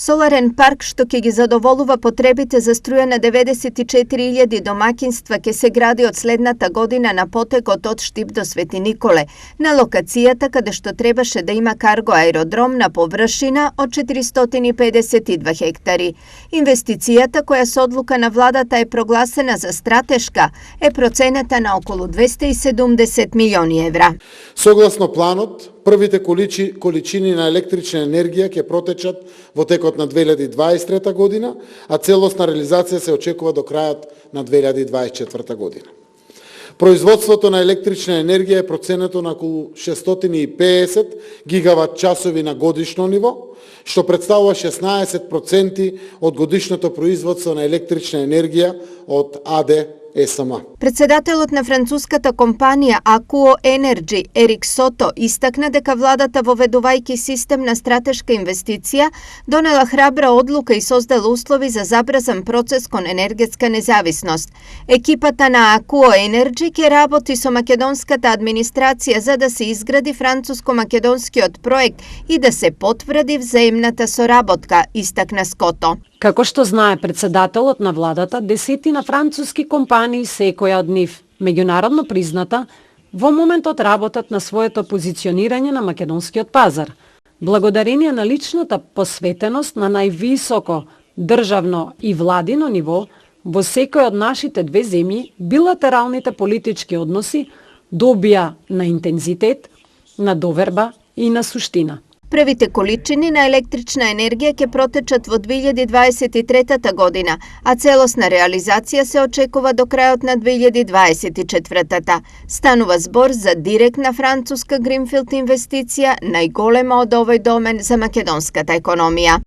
Соларен парк што ќе ги задоволува потребите за струја на 94.000 домакинства ќе се гради од следната година на потекот од Штип до Свети Николе, на локацијата каде што требаше да има карго аеродром на површина од 452 хектари. Инвестицијата, која со одлука на владата е прогласена за стратешка, е процената на околу 270 милиони евра. Согласно планот, првите количини на електрична енергија ќе протечат во текот на 2023 година, а целосна реализација се очекува до крајот на 2024 година. Производството на електрична енергија е проценето на околу 650 гигават часови на годишно ниво, што представува 16% од годишното производство на електрична енергија од АД ЕСМ. Председателот на француската компанија Akuo Energy Ерик Сото истакна дека владата, воведувајќи систем на стратешка инвестиција, донела храбра одлука и создала услови за забрзан процес кон енергетска независност. Екипата на Akuo Energy ќе работи со македонската администрација за да се изгради француско-македонскиот проект и да се потврди взаимната соработка, истакна Ското. Како што знае председателот на владата, десетина француски компании, секоја од нив меѓународно призната, во моментот работат на своето позиционирање на македонскиот пазар. Благодарение на личната посветеност на највисоко државно и владино ниво, во секој од нашите две земји, билатералните политички односи добија на интензитет, на доверба и на суштина. Првите количини на електрична енергија ќе протечат во 2023 година, а целосна реализација се очекува до крајот на 2024. Станува збор за директна француска гринфилд инвестиција, најголема од овој домен за македонската економија.